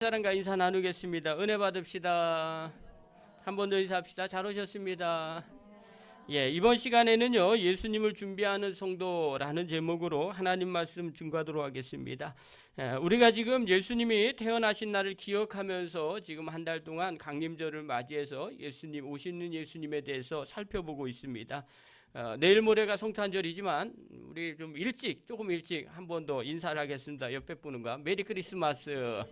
사람과 인사 나누겠습니다. 은혜 받읍시다. 한 번 더 인사합시다. 잘 오셨습니다. 이번 시간에는요, 예수님을 준비하는 성도라는 제목으로 하나님 말씀 증거하도록 하겠습니다. 우리가 지금 예수님이 태어나신 날을 기억하면서 지금 한 달 동안 강림절을 맞이해서 예수님, 오시는 예수님에 대해서 살펴보고 있습니다. 내일 모레가 성탄절이지만 우리 좀 조금 일찍 한 번 더 인사를 하겠습니다. 옆에 분과 메리 크리스마스.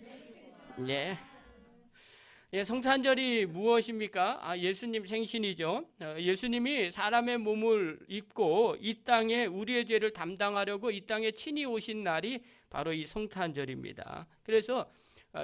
성탄절이 무엇입니까? 예수님 생신이죠. 예수님이 사람의 몸을 입고 이 땅에 우리의 죄를 담당하려고 이 땅에 친히 오신 날이 바로 이 성탄절입니다. 그래서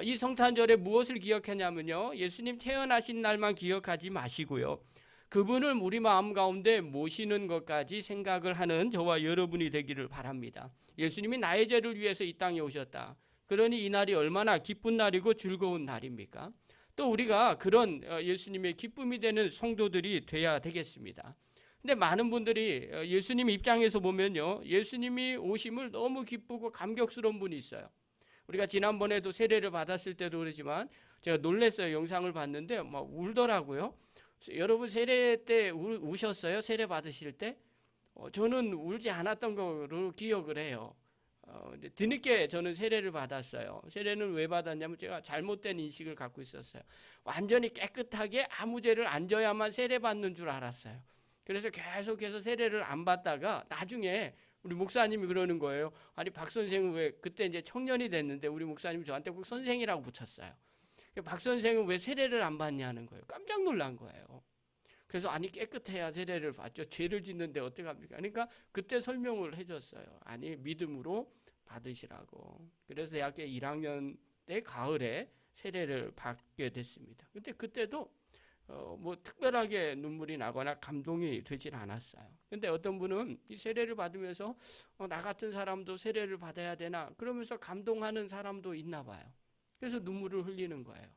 이 성탄절에 무엇을 기억하냐면요, 예수님 태어나신 날만 기억하지 마시고요, 그분을 우리 마음 가운데 모시는 것까지 생각을 하는 저와 여러분이 되기를 바랍니다. 예수님이 나의 죄를 위해서 이 땅에 오셨다. 그러니 이 날이 얼마나 기쁜 날이고 즐거운 날입니까? 또 우리가 그런 예수님의 기쁨이 되는 성도들이 돼야 되겠습니다. 근데 많은 분들이 예수님 입장에서 보면요, 예수님이 오심을 너무 기쁘고 감격스러운 분이 있어요. 우리가 지난번에도 세례를 받았을 때도 그러지만 제가 놀랐어요. 영상을 봤는데 막 울더라고요. 여러분 세례 때 우셨어요? 세례 받으실 때? 저는 울지 않았던 거로 기억을 해요. 뒤늦게 저는 세례를 받았어요. 세례는 왜 받았냐면 제가 잘못된 인식을 갖고 있었어요. 완전히 깨끗하게 아무 죄를 안 져야만 세례 받는 줄 알았어요. 그래서 계속해서 세례를 안 받다가 나중에 우리 목사님이 그러는 거예요. 아니 박 선생은 왜, 그때 이제 청년이 됐는데 우리 목사님이 저한테 꼭 선생이라고 붙였어요. 박 선생은 왜 세례를 안 받냐는 거예요. 깜짝 놀란 거예요. 그래서 아니 깨끗해야 세례를 받죠. 죄를 짓는데 어떡합니까? 그러니까 그때 설명을 해줬어요. 아니 믿음으로 받으시라고. 그래서 대학교 1학년 때 가을에 세례를 받게 됐습니다. 근데 그때도 뭐 특별하게 눈물이 나거나 감동이 되질 않았어요. 근데 어떤 분은 이 세례를 받으면서 나 같은 사람도 세례를 받아야 되나 그러면서 감동하는 사람도 있나 봐요. 그래서 눈물을 흘리는 거예요.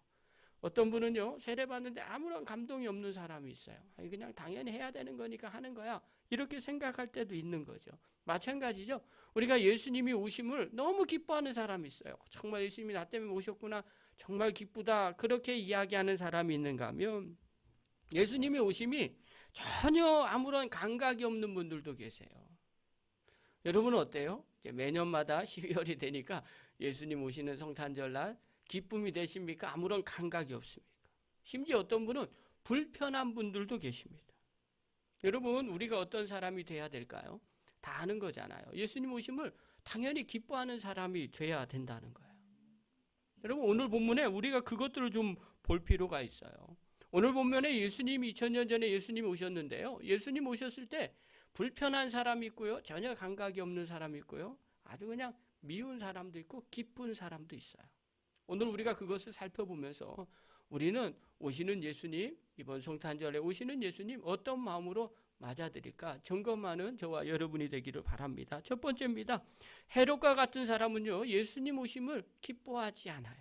어떤 분은요, 세례 받는데 아무런 감동이 없는 사람이 있어요. 그냥 당연히 해야 되는 거니까 하는 거야, 이렇게 생각할 때도 있는 거죠. 마찬가지죠. 우리가 예수님이 오심을 너무 기뻐하는 사람이 있어요. 정말 예수님이 나 때문에 오셨구나, 정말 기쁘다, 그렇게 이야기하는 사람이 있는가 하면 예수님이 오심이 전혀 아무런 감각이 없는 분들도 계세요. 여러분은 어때요? 이제 매년마다 12월이 되니까 예수님 오시는 성탄절날 기쁨이 되십니까? 아무런 감각이 없습니까? 심지어 어떤 분은 불편한 분들도 계십니다. 여러분, 우리가 어떤 사람이 돼야 될까요? 다 아는 거잖아요. 예수님 오심을 당연히 기뻐하는 사람이 돼야 된다는 거예요. 여러분, 오늘 본문에 우리가 그것들을 좀 볼 필요가 있어요. 오늘 본문에 예수님이 2000년 전에 예수님이 오셨는데요, 예수님 오셨을 때 불편한 사람이 있고요, 전혀 감각이 없는 사람이 있고요, 아주 그냥 미운 사람도 있고 기쁜 사람도 있어요. 오늘 우리가 그것을 살펴보면서 우리는 오시는 예수님, 이번 성탄절에 오시는 예수님 어떤 마음으로 맞아들일까 점검하는 저와 여러분이 되기를 바랍니다. 첫 번째입니다. 헤롯과 같은 사람은요, 예수님 오심을 기뻐하지 않아요.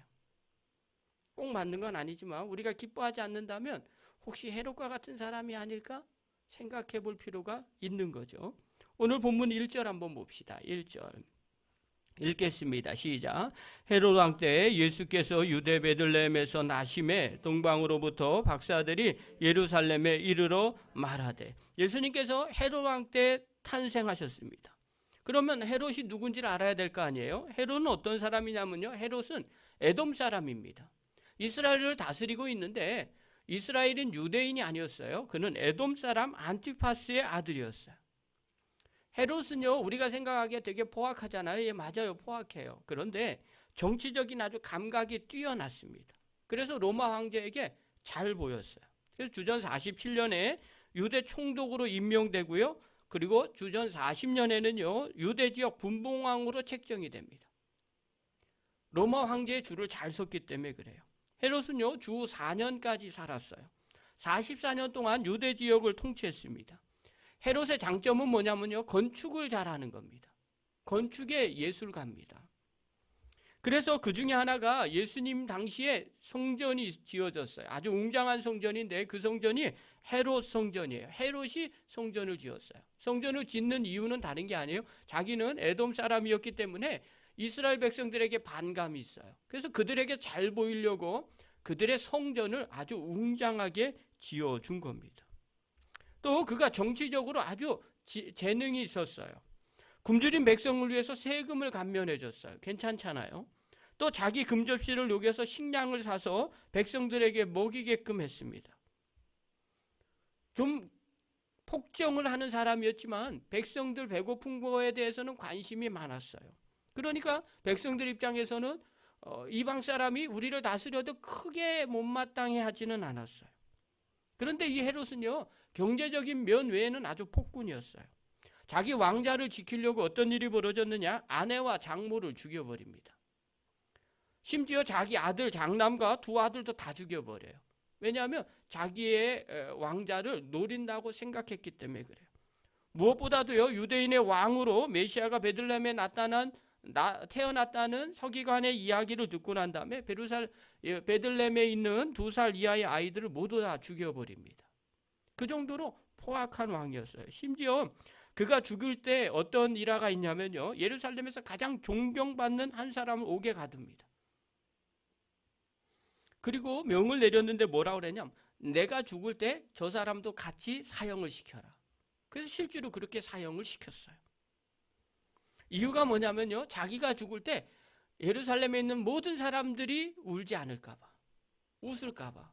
꼭 맞는 건 아니지만 우리가 기뻐하지 않는다면 혹시 헤롯과 같은 사람이 아닐까 생각해 볼 필요가 있는 거죠. 오늘 본문 1절 한번 봅시다. 1절 읽겠습니다. 시작. 헤롯 왕 때 예수께서 유대 베들레헴에서 나심에 동방으로부터 박사들이 예루살렘에 이르러 말하되, 예수님께서 헤롯 왕 때 탄생하셨습니다. 그러면 헤롯이 누군지를 알아야 될 거 아니에요? 헤롯은 어떤 사람이냐면요, 헤롯은 에돔 사람입니다. 이스라엘을 다스리고 있는데 이스라엘은 유대인이 아니었어요. 그는 에돔 사람 안티파스의 아들이었어요. 헤롯은요, 우리가 생각하기에 되게 포악하잖아요. 예, 맞아요, 포악해요. 그런데 정치적인 아주 감각이 뛰어났습니다. 그래서 로마 황제에게 잘 보였어요. 그래서 주전 47년에 유대 총독으로 임명되고요, 그리고 주전 40년에는요 유대 지역 분봉왕으로 책정이 됩니다. 로마 황제의 줄을 잘 섰기 때문에 그래요. 헤롯은요 주 4년까지 살았어요. 44년 동안 유대 지역을 통치했습니다. 헤롯의 장점은 뭐냐면요, 건축을 잘하는 겁니다. 건축의 예술가입니다. 그래서 그 중에 하나가 예수님 당시에 성전이 지어졌어요. 아주 웅장한 성전인데 그 성전이 헤롯 성전이에요. 헤롯이 성전을 지었어요. 성전을 짓는 이유는 다른 게 아니에요. 자기는 에돔 사람이었기 때문에 이스라엘 백성들에게 반감이 있어요. 그래서 그들에게 잘 보이려고 그들의 성전을 아주 웅장하게 지어준 겁니다. 또 그가 정치적으로 아주 재능이 있었어요. 굶주린 백성을 위해서 세금을 감면해 줬어요. 괜찮잖아요. 또 자기 금접시를 녹여서 식량을 사서 백성들에게 먹이게끔 했습니다. 좀 폭정을 하는 사람이었지만 백성들 배고픈 거에 대해서는 관심이 많았어요. 그러니까 백성들 입장에서는 이방 사람이 우리를 다스려도 크게 못마땅해 하지는 않았어요. 그런데 이 헤롯은요, 경제적인 면 외에는 아주 폭군이었어요. 자기 왕자를 지키려고 어떤 일이 벌어졌느냐? 아내와 장모를 죽여버립니다. 심지어 자기 아들 장남과 두 아들도 다 죽여버려요. 왜냐하면 자기의 왕자를 노린다고 생각했기 때문에 그래요. 무엇보다도요, 유대인의 왕으로 메시아가 베들레헴에 태어났다는 서기관의 이야기를 듣고 난 다음에 베들레헴에 있는 2살 이하의 아이들을 모두 다 죽여버립니다. 그 정도로 포악한 왕이었어요. 심지어 그가 죽을 때 어떤 일화가 있냐면요, 예루살렘에서 가장 존경받는 한 사람을 옥에 가둡니다. 그리고 명을 내렸는데 뭐라고 그랬냐면, 내가 죽을 때 저 사람도 같이 사형을 시켜라. 그래서 실제로 그렇게 사형을 시켰어요. 이유가 뭐냐면요, 자기가 죽을 때 예루살렘에 있는 모든 사람들이 울지 않을까봐, 웃을까봐.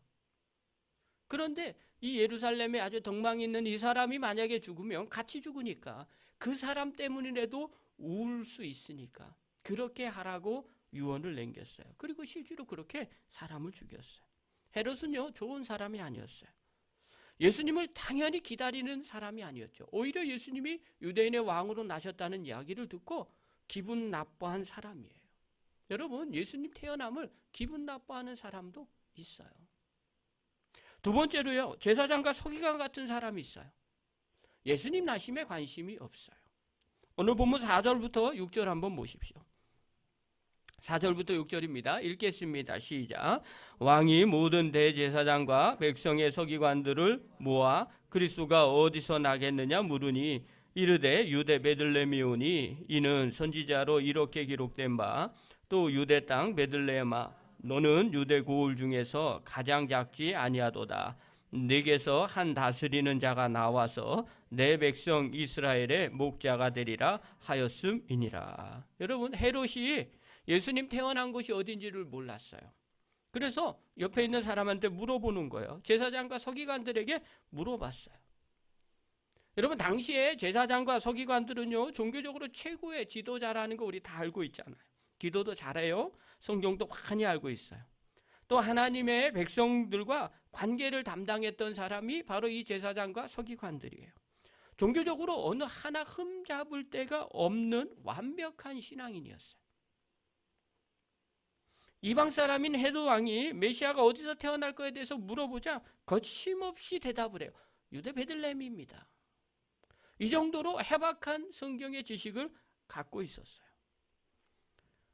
그런데 이 예루살렘에 아주 덕망이 있는 이 사람이 만약에 죽으면 같이 죽으니까 그 사람 때문이라도 울 수 있으니까 그렇게 하라고 유언을 남겼어요. 그리고 실제로 그렇게 사람을 죽였어요. 헤롯은요, 좋은 사람이 아니었어요. 예수님을 당연히 기다리는 사람이 아니었죠. 오히려 예수님이 유대인의 왕으로 나셨다는 이야기를 듣고 기분 나빠한 사람이에요. 여러분, 예수님 태어남을 기분 나빠하는 사람도 있어요. 두 번째로요, 제사장과 서기관 같은 사람이 있어요. 예수님 나심에 관심이 없어요. 오늘 본문 4절부터 6절 한번 보십시오. 4절부터 6절입니다. 읽겠습니다. 시작. 왕이 모든 대제사장과 백성의 서기관들을 모아 그리스도가 어디서 나겠느냐 물으니 이르되 유대 베들레헴이오니 이는 선지자로 이렇게 기록된 바 또 유대 땅 베들레헴아 너는 유대 고을 중에서 가장 작지 아니하도다. 네게서 한 다스리는 자가 나와서 내 백성 이스라엘의 목자가 되리라 하였음이니라. 여러분, 헤롯이 예수님 태어난 곳이 어딘지를 몰랐어요. 그래서 옆에 있는 사람한테 물어보는 거예요. 제사장과 서기관들에게 물어봤어요. 여러분, 당시에 제사장과 서기관들은요, 종교적으로 최고의 지도자라는 거 우리 다 알고 있잖아요. 기도도 잘해요. 성경도 많이 알고 있어요. 또 하나님의 백성들과 관계를 담당했던 사람이 바로 이 제사장과 서기관들이에요. 종교적으로 어느 하나 흠잡을 데가 없는 완벽한 신앙인이었어요. 이방 사람인 헤롯 왕이 메시아가 어디서 태어날 거에 대해서 물어보자 거침없이 대답을 해요. 유대 베들레헴입니다. 이 정도로 해박한 성경의 지식을 갖고 있었어요.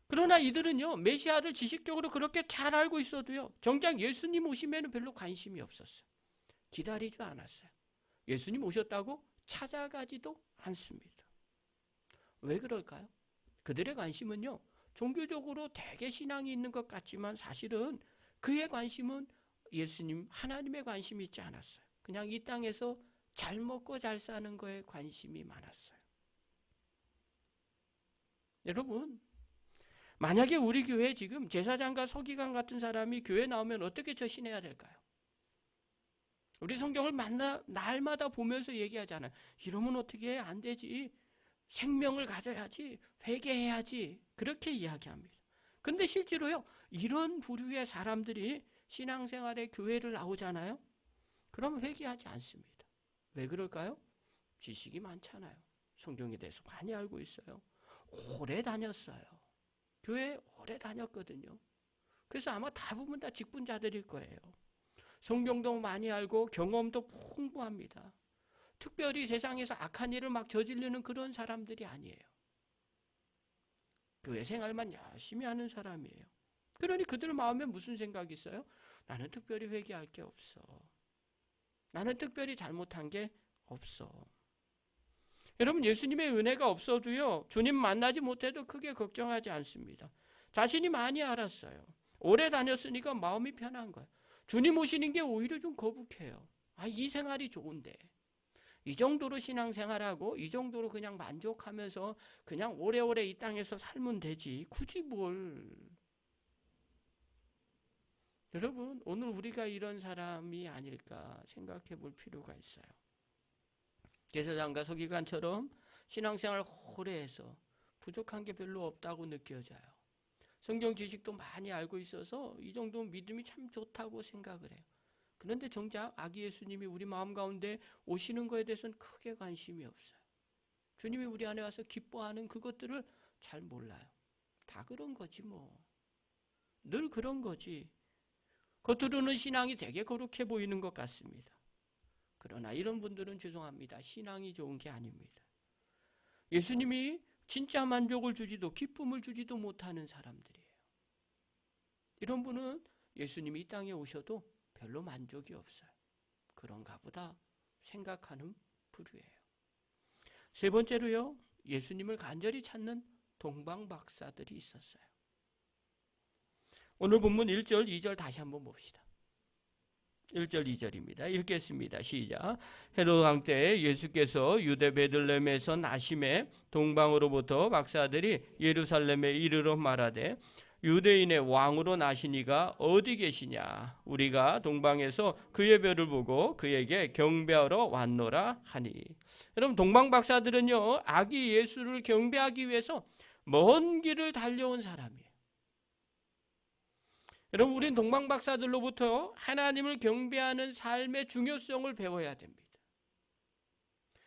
그러나 이들은요, 메시아를 지식적으로 그렇게 잘 알고 있어도요, 정작 예수님 오시면 별로 관심이 없었어요. 기다리지 않았어요. 예수님 오셨다고 찾아가지도 않습니다. 왜 그럴까요? 그들의 관심은요, 종교적으로 되게 신앙이 있는 것 같지만 사실은 그의 관심은 예수님, 하나님의 관심이 있지 않았어요. 그냥 이 땅에서 잘 먹고 잘 사는 거에 관심이 많았어요. 여러분, 만약에 우리 교회에 지금 제사장과 서기관 같은 사람이 교회에 나오면 어떻게 처신해야 될까요? 우리 성경을 날마다 보면서 얘기하잖아요. 이러면 어떻게 해? 안 되지. 생명을 가져야지. 회개해야지. 그렇게 이야기합니다. 그런데 실제로요, 이런 부류의 사람들이 신앙생활에 교회를 나오잖아요. 그럼 회개하지 않습니다. 왜 그럴까요? 지식이 많잖아요. 성경에 대해서 많이 알고 있어요. 오래 다녔어요. 교회 오래 다녔거든요. 그래서 아마 대부분 다 직분자들일 거예요. 성경도 많이 알고 경험도 풍부합니다. 특별히 세상에서 악한 일을 막 저지르는 그런 사람들이 아니에요. 교회 생활만 열심히 하는 사람이에요. 그러니 그들 마음에 무슨 생각이 있어요? 나는 특별히 회개할 게 없어. 나는 특별히 잘못한 게 없어. 여러분, 예수님의 은혜가 없어도요, 주님 만나지 못해도 크게 걱정하지 않습니다. 자신이 많이 알았어요. 오래 다녔으니까 마음이 편한 거예요. 주님 오시는 게 오히려 좀 거북해요. 이 생활이 좋은데, 이 정도로 신앙생활하고 이 정도로 그냥 만족하면서 그냥 오래오래 이 땅에서 살면 되지, 굳이 뭘. 여러분, 오늘 우리가 이런 사람이 아닐까 생각해 볼 필요가 있어요. 제사장과 서기관처럼 신앙생활 오래 해서 부족한 게 별로 없다고 느껴져요. 성경 지식도 많이 알고 있어서 이 정도 믿음이 참 좋다고 생각을 해요. 그런데 정작 아기 예수님이 우리 마음 가운데 오시는 것에 대해서는 크게 관심이 없어요. 주님이 우리 안에 와서 기뻐하는 그것들을 잘 몰라요. 다 그런 거지 뭐. 늘 그런 거지. 겉으로는 신앙이 되게 거룩해 보이는 것 같습니다. 그러나 이런 분들은 죄송합니다. 신앙이 좋은 게 아닙니다. 예수님이 진짜 만족을 주지도 기쁨을 주지도 못하는 사람들이에요. 이런 분은 예수님이 이 땅에 오셔도 별로 만족이 없어요. 그런가 보다 생각하는 부류예요. 세 번째로요, 예수님을 간절히 찾는 동방박사들이 있었어요. 오늘 본문 1절, 2절 다시 한번 봅시다. 1절, 2절입니다. 읽겠습니다. 시작. 헤롯 왕 때 예수께서 유대 베들레헴에서 나심에 동방으로부터 박사들이 예루살렘에 이르러 말하되 유대인의 왕으로 나시니가 어디 계시냐? 우리가 동방에서 그의 별을 보고 그에게 경배하러 왔노라 하니. 여러분, 동방 박사들은요, 아기 예수를 경배하기 위해서 먼 길을 달려온 사람이에요. 여러분, 우린 동방 박사들로부터 하나님을 경배하는 삶의 중요성을 배워야 됩니다.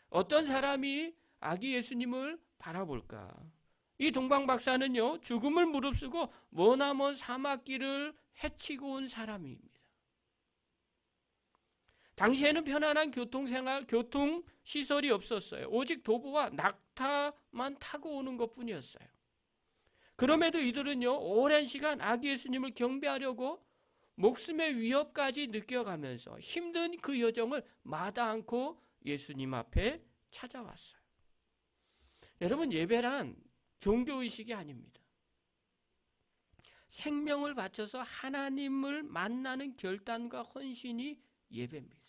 어떤 사람이 아기 예수님을 바라볼까? 이 동방 박사는요, 죽음을 무릅쓰고 머나먼 사막길을 헤치고 온 사람입니다. 당시에는 편안한 교통시설이 없었어요. 오직 도보와 낙타만 타고 오는 것뿐이었어요. 그럼에도 이들은요, 오랜 시간 아기 예수님을 경배하려고 목숨의 위협까지 느껴가면서 힘든 그 여정을 마다 않고 예수님 앞에 찾아왔어요. 여러분, 예배란 종교의식이 아닙니다. 생명을 바쳐서 하나님을 만나는 결단과 헌신이 예배입니다.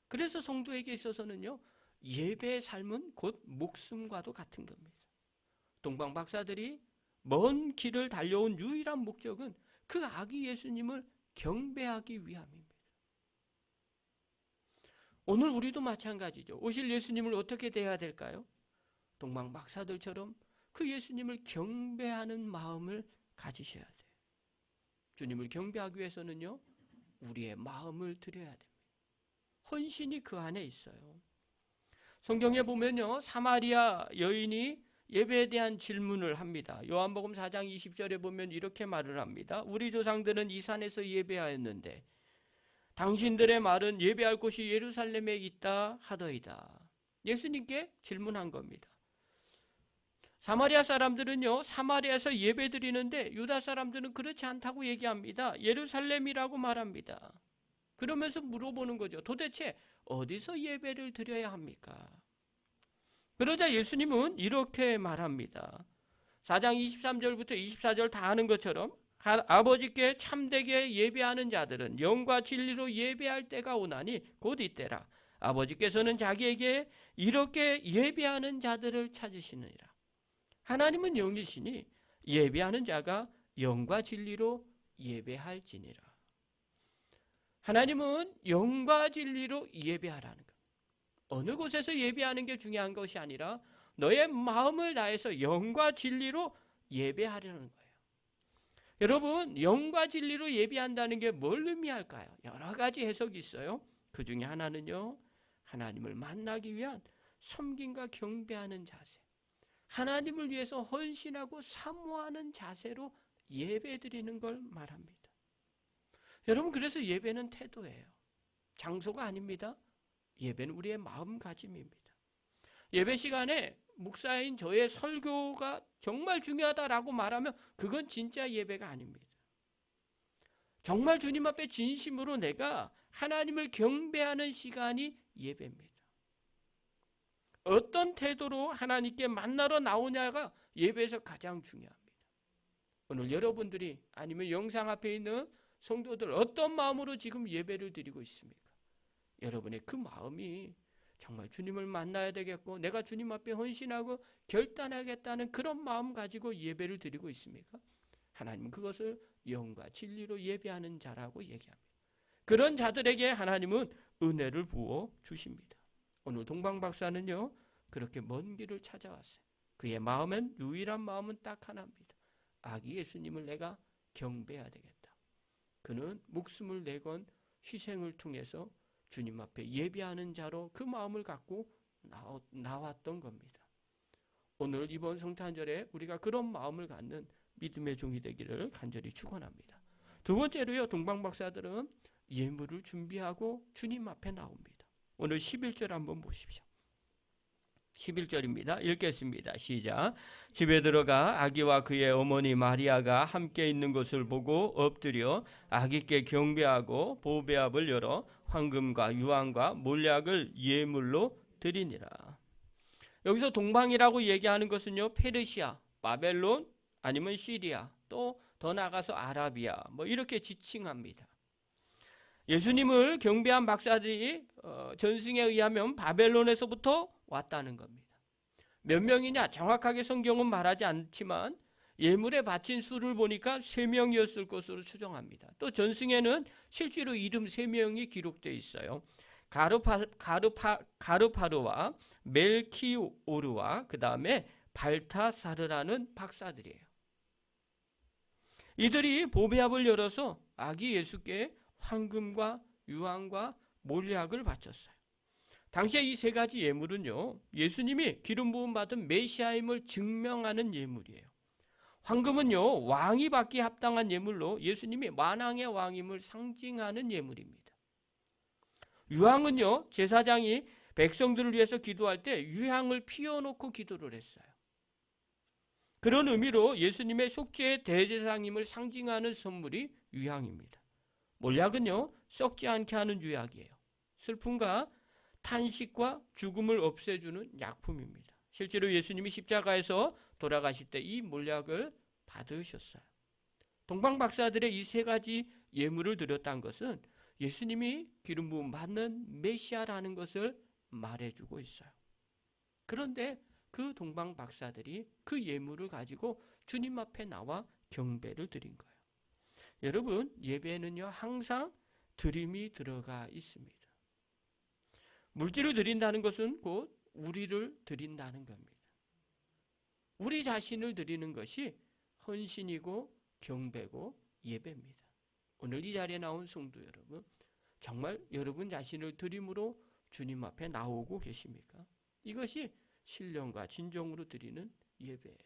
그래서 성도에게 있어서는요, 예배의 삶은 곧 목숨과도 같은 겁니다. 동방 박사들이 먼 길을 달려온 유일한 목적은 그 아기 예수님을 경배하기 위함입니다. 오늘 우리도 마찬가지죠. 오실 예수님을 어떻게 대해야 될까요? 동방 박사들처럼 그 예수님을 경배하는 마음을 가지셔야 돼요. 주님을 경배하기 위해서는요, 우리의 마음을 드려야 됩니다. 헌신이 그 안에 있어요. 성경에 보면요, 사마리아 여인이 예배에 대한 질문을 합니다. 요한복음 4장 20절에 보면 이렇게 말을 합니다. 우리 조상들은 이 산에서 예배하였는데 당신들의 말은 예배할 곳이 예루살렘에 있다 하더이다. 예수님께 질문한 겁니다. 사마리아 사람들은요, 사마리아에서 예배 드리는데 유다 사람들은 그렇지 않다고 얘기합니다. 예루살렘이라고 말합니다. 그러면서 물어보는 거죠. 도대체 어디서 예배를 드려야 합니까? 그러자 예수님은 이렇게 말합니다. 4장 23절부터 24절 다 아는 것처럼 아버지께 참되게 예배하는 자들은 영과 진리로 예배할 때가 오나니 곧 이때라. 아버지께서는 자기에게 이렇게 예배하는 자들을 찾으시느니라. 하나님은 영이시니 예배하는 자가 영과 진리로 예배할지니라. 하나님은 영과 진리로 예배하라는 것. 어느 곳에서 예배하는 게 중요한 것이 아니라 너의 마음을 다해서 영과 진리로 예배하려는 거예요. 여러분, 영과 진리로 예배한다는 게 뭘 의미할까요? 여러 가지 해석이 있어요. 그 중에 하나는요, 하나님을 만나기 위한 섬김과 경배하는 자세, 하나님을 위해서 헌신하고 사모하는 자세로 예배드리는 걸 말합니다. 여러분, 그래서 예배는 태도예요. 장소가 아닙니다. 예배는 우리의 마음가짐입니다. 예배 시간에 목사인 저의 설교가 정말 중요하다라고 말하면 그건 진짜 예배가 아닙니다. 정말 주님 앞에 진심으로 내가 하나님을 경배하는 시간이 예배입니다. 어떤 태도로 하나님께 만나러 나오냐가 예배에서 가장 중요합니다. 오늘 여러분들이 아니면 영상 앞에 있는 성도들 어떤 마음으로 지금 예배를 드리고 있습니까? 여러분의 그 마음이 정말 주님을 만나야 되겠고 내가 주님 앞에 헌신하고 결단하겠다는 그런 마음 가지고 예배를 드리고 있습니까? 하나님은 그것을 영과 진리로 예배하는 자라고 얘기합니다. 그런 자들에게 하나님은 은혜를 부어 주십니다. 오늘 동방 박사는요 그렇게 먼 길을 찾아왔어요. 그의 마음은 유일한 마음은 딱 하나입니다. 아기 예수님을 내가 경배해야 되겠다. 그는 목숨을 내건 희생을 통해서 주님 앞에 예배하는 자로 그 마음을 갖고 나왔던 겁니다. 오늘 이번 성탄절에 우리가 그런 마음을 갖는 믿음의 종이 되기를 간절히 축원합니다. 두 번째로요, 동방 박사들은 예물을 준비하고 주님 앞에 나옵니다. 오늘 11절 한번 보십시오. 11절입니다. 읽겠습니다. 시작. 집에 들어가 아기와 그의 어머니 마리아가 함께 있는 것을 보고 엎드려 아기께 경배하고 보배압을 열어 황금과 유황과 몰약을 예물로 드리니라. 여기서 동방이라고 얘기하는 것은요, 페르시아, 바벨론 아니면 시리아, 또 더 나가서 아라비아 이렇게 지칭합니다. 예수님을 경배한 박사들이 전승에 의하면 바벨론에서부터 왔다는 겁니다. 몇 명이냐 정확하게 성경은 말하지 않지만 예물에 바친 수를 보니까 3명이었을 것으로 추정합니다. 또 전승에는 실제로 이름 3명이 기록되어 있어요. 가르파르와 멜키오르와 그 다음에 발타사르라는 박사들이에요. 이들이 보배압을 열어서 아기 예수께 황금과 유황과 몰약을 바쳤어요. 당시에 이 3가지 예물은요, 예수님이 기름 부음 받은 메시아임을 증명하는 예물이에요. 황금은요, 왕이 받기에 합당한 예물로 예수님이 만왕의 왕임을 상징하는 예물입니다. 유황은요, 제사장이 백성들을 위해서 기도할 때 유향을 피워놓고 기도를 했어요. 그런 의미로 예수님의 속죄의 대제사장임을 상징하는 선물이 유향입니다. 몰약은요, 썩지 않게 하는 유약이에요. 슬픔과 탄식과 죽음을 없애주는 약품입니다. 실제로 예수님이 십자가에서 돌아가실 때 이 몰약을 받으셨어요. 동방 박사들의 이 3가지 예물을 드렸다는 것은 예수님이 기름 부음 받는 메시아라는 것을 말해주고 있어요. 그런데 그 동방 박사들이 그 예물을 가지고 주님 앞에 나와 경배를 드린 거예요. 여러분, 예배에는요 항상 드림이 들어가 있습니다. 물질을 드린다는 것은 곧 우리를 드린다는 겁니다. 우리 자신을 드리는 것이 헌신이고 경배고 예배입니다. 오늘 이 자리에 나온 성도 여러분, 정말 여러분 자신을 드림으로 주님 앞에 나오고 계십니까? 이것이 신령과 진정으로 드리는 예배예요.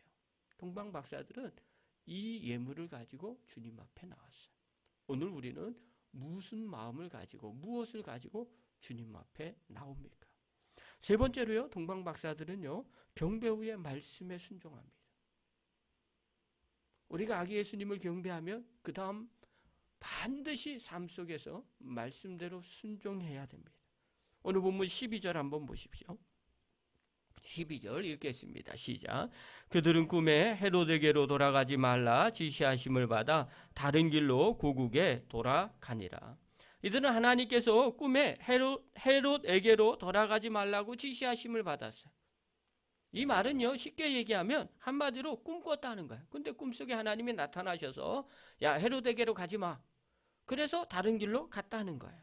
동방 박사들은 이 예물을 가지고 주님 앞에 나왔어요. 오늘 우리는 무슨 마음을 가지고 무엇을 가지고 주님 앞에 나옵니까? 세 번째로요, 동방 박사들은요, 경배 후에 말씀에 순종합니다. 우리가 아기 예수님을 경배하면 그 다음 반드시 삶 속에서 말씀대로 순종해야 됩니다. 오늘 본문 12절 한번 보십시오. 12절 읽겠습니다. 시작. 그들은 꿈에 헤롯에게로 돌아가지 말라 지시하심을 받아 다른 길로 고국에 돌아가니라. 이들은 하나님께서 꿈에 헤롯에게로 돌아가지 말라고 지시하심을 받았어요. 이 말은요, 쉽게 얘기하면 한마디로 꿈 꿨다는 거예요. 근데 꿈속에 하나님이 나타나셔서 야, 헤롯에게로 가지 마. 그래서 다른 길로 갔다는 거예요.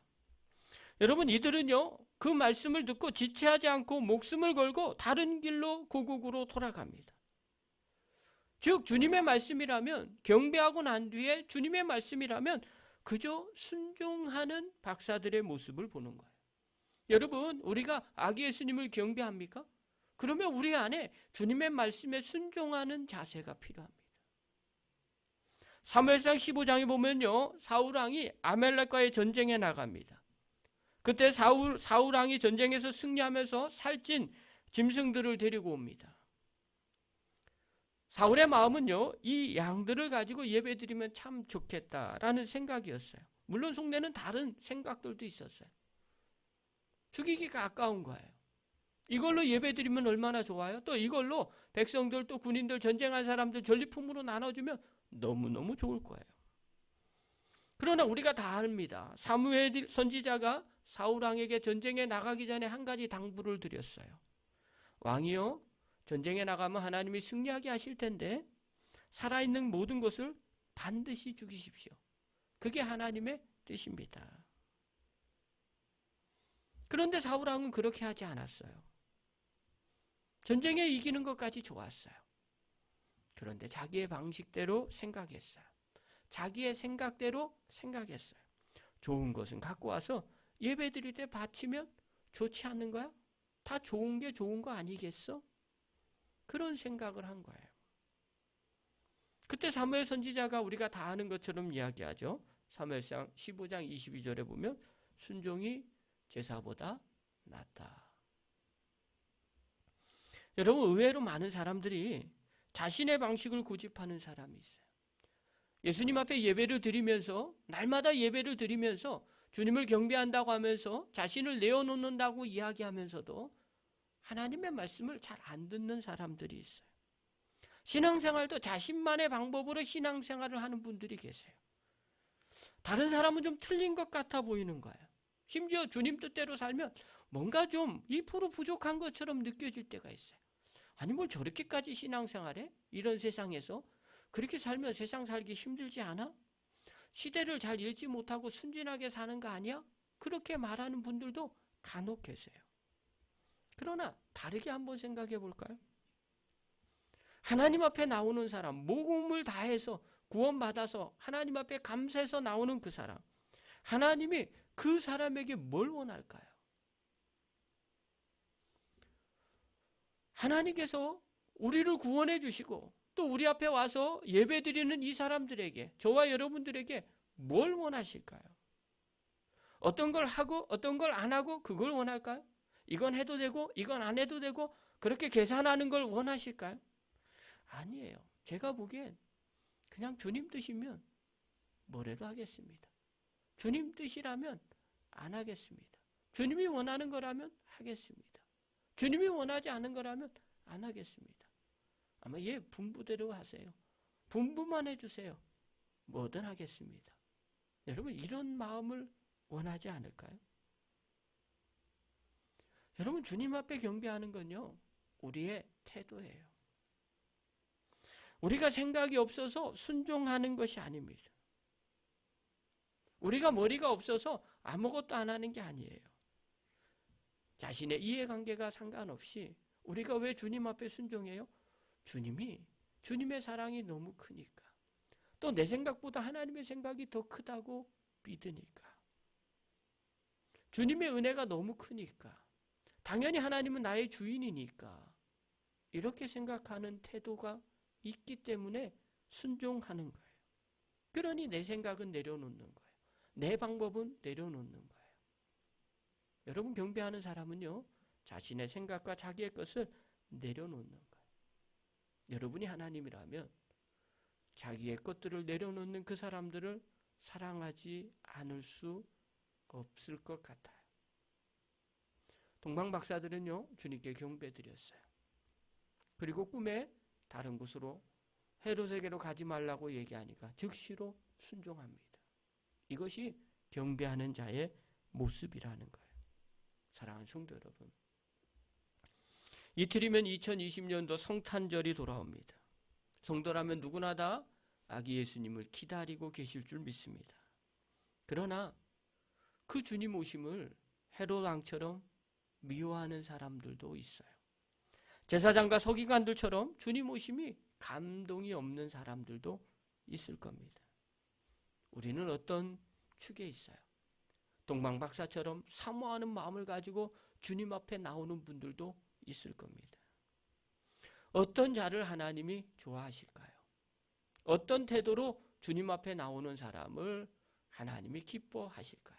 여러분, 이들은요, 그 말씀을 듣고 지체하지 않고 목숨을 걸고 다른 길로 고국으로 돌아갑니다. 즉 주님의 말씀이라면, 경배하고 난 뒤에 주님의 말씀이라면 그저 순종하는 박사들의 모습을 보는 거예요. 여러분, 우리가 아기 예수님을 경배합니까? 그러면 우리 안에 주님의 말씀에 순종하는 자세가 필요합니다. 사무엘상 15장에 보면요, 사울왕이 아말렉과의 전쟁에 나갑니다. 그때 사울왕이 전쟁에서 승리하면서 살찐 짐승들을 데리고 옵니다. 사울의 마음은요, 이 양들을 가지고 예배드리면 참 좋겠다라는 생각이었어요. 물론 속내는 다른 생각들도 있었어요. 죽이기가 아까운 거예요. 이걸로 예배드리면 얼마나 좋아요? 또 이걸로 백성들 또 군인들 전쟁한 사람들 전리품으로 나눠주면 너무너무 좋을 거예요. 그러나 우리가 다 압니다. 사무엘 선지자가 사울 왕에게 전쟁에 나가기 전에 한 가지 당부를 드렸어요. 왕이요, 전쟁에 나가면 하나님이 승리하게 하실 텐데 살아있는 모든 것을 반드시 죽이십시오. 그게 하나님의 뜻입니다. 그런데 사울 왕은 그렇게 하지 않았어요. 전쟁에 이기는 것까지 좋았어요. 그런데 자기의 방식대로 생각했어요. 자기의 생각대로 생각했어요. 좋은 것은 갖고 와서 예배 드릴 때 바치면 좋지 않는 거야? 다 좋은 게 좋은 거 아니겠어? 그런 생각을 한 거예요. 그때 사무엘 선지자가 우리가 다 아는 것처럼 이야기하죠. 사무엘상 15장 22절에 보면 순종이 제사보다 낫다. 여러분, 의외로 많은 사람들이 자신의 방식을 고집하는 사람이 있어요. 예수님 앞에 예배를 드리면서, 날마다 예배를 드리면서 주님을 경배한다고 하면서 자신을 내어놓는다고 이야기하면서도 하나님의 말씀을 잘 안 듣는 사람들이 있어요. 신앙생활도 자신만의 방법으로 신앙생활을 하는 분들이 계세요. 다른 사람은 좀 틀린 것 같아 보이는 거예요. 심지어 주님 뜻대로 살면 뭔가 좀 2% 부족한 것처럼 느껴질 때가 있어요. 아니 뭘 저렇게까지 신앙생활해? 이런 세상에서 그렇게 살면 세상 살기 힘들지 않아? 시대를 잘 읽지 못하고 순진하게 사는 거 아니야? 그렇게 말하는 분들도 간혹 계세요. 그러나 다르게 한번 생각해 볼까요? 하나님 앞에 나오는 사람, 모금을 다해서 구원받아서 하나님 앞에 감사해서 나오는 그 사람, 하나님이 그 사람에게 뭘 원할까요? 하나님께서 우리를 구원해 주시고 또 우리 앞에 와서 예배드리는 이 사람들에게, 저와 여러분들에게 뭘 원하실까요? 어떤 걸 하고 어떤 걸 안 하고 그걸 원할까요? 이건 해도 되고 이건 안 해도 되고 그렇게 계산하는 걸 원하실까요? 아니에요. 제가 보기엔 그냥 주님 뜻이면 뭐라도 하겠습니다. 주님 뜻이라면 안 하겠습니다. 주님이 원하는 거라면 하겠습니다. 주님이 원하지 않은 거라면 안 하겠습니다. 아마 분부대로 하세요. 분부만 해주세요. 뭐든 하겠습니다. 여러분 이런 마음을 원하지 않을까요? 여러분 주님 앞에 경배하는 건요, 우리의 태도예요. 우리가 생각이 없어서 순종하는 것이 아닙니다. 우리가 머리가 없어서 아무것도 안 하는 게 아니에요. 자신의 이해관계가 상관없이 우리가 왜 주님 앞에 순종해요? 주님의 사랑이 너무 크니까. 또 내 생각보다 하나님의 생각이 더 크다고 믿으니까. 주님의 은혜가 너무 크니까. 당연히 하나님은 나의 주인이니까. 이렇게 생각하는 태도가 있기 때문에 순종하는 거예요. 그러니 내 생각은 내려놓는 거예요. 내 방법은 내려놓는 거예요. 여러분 경배하는 사람은요, 자신의 생각과 자기의 것을 내려놓는 거예요. 여러분이 하나님이라면 자기의 것들을 내려놓는 그 사람들을 사랑하지 않을 수 없을 것 같아요. 동방 박사들은요, 주님께 경배드렸어요. 그리고 꿈에 다른 곳으로 헤롯에게로 가지 말라고 얘기하니까 즉시로 순종합니다. 이것이 경배하는 자의 모습이라는 거예요. 사랑하는 성도 여러분, 이틀이면 2020년도 성탄절이 돌아옵니다. 성도라면 누구나 다 아기 예수님을 기다리고 계실 줄 믿습니다. 그러나 그 주님 오심을 헤롯 왕처럼 미워하는 사람들도 있어요. 제사장과 서기관들처럼 주님 오심이 감동이 없는 사람들도 있을 겁니다. 우리는 어떤 축에 있어요? 동방 박사처럼 사모하는 마음을 가지고 주님 앞에 나오는 분들도 있을 겁니다. 어떤 자를 하나님이 좋아하실까요? 어떤 태도로 주님 앞에 나오는 사람을 하나님이 기뻐하실까요?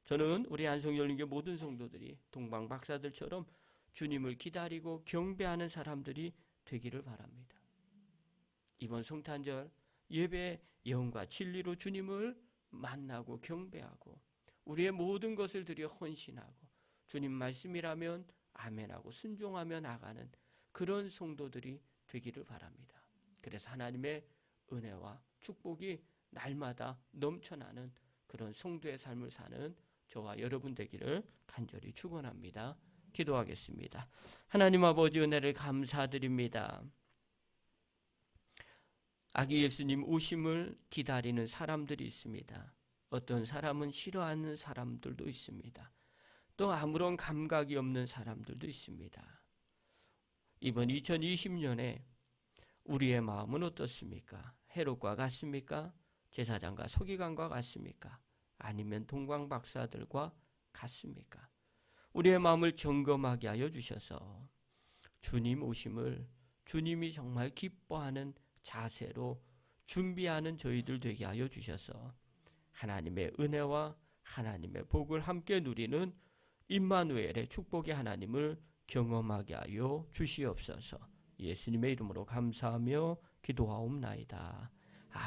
저는 우리 안성열린교 모든 성도들이 동방 박사들처럼 주님을 기다리고 경배하는 사람들이 되기를 바랍니다. 이번 성탄절 예배 영과 진리로 주님을 만나고 경배하고 우리의 모든 것을 드려 헌신하고 주님 말씀이라면 아멘하고 순종하며 나가는 그런 성도들이 되기를 바랍니다. 그래서 하나님의 은혜와 축복이 날마다 넘쳐나는 그런 성도의 삶을 사는 저와 여러분 되기를 간절히 축원합니다. 기도하겠습니다. 하나님 아버지, 은혜를 감사드립니다. 아기 예수님 오심을 기다리는 사람들이 있습니다. 어떤 사람은 싫어하는 사람들도 있습니다. 또 아무런 감각이 없는 사람들도 있습니다. 이번 2020년에 우리의 마음은 어떻습니까? 헤롯과 같습니까? 제사장과 서기관과 같습니까? 아니면 동방 박사들과 같습니까? 우리의 마음을 점검하게 하여 주셔서 주님 오심을 주님이 정말 기뻐하는 자세로 준비하는 저희들 되게 하여 주셔서 하나님의 은혜와 하나님의 복을 함께 누리는 임마누엘의 축복의 하나님을 경험하게 하여 주시옵소서. 예수님의 이름으로 감사하며 기도하옵나이다.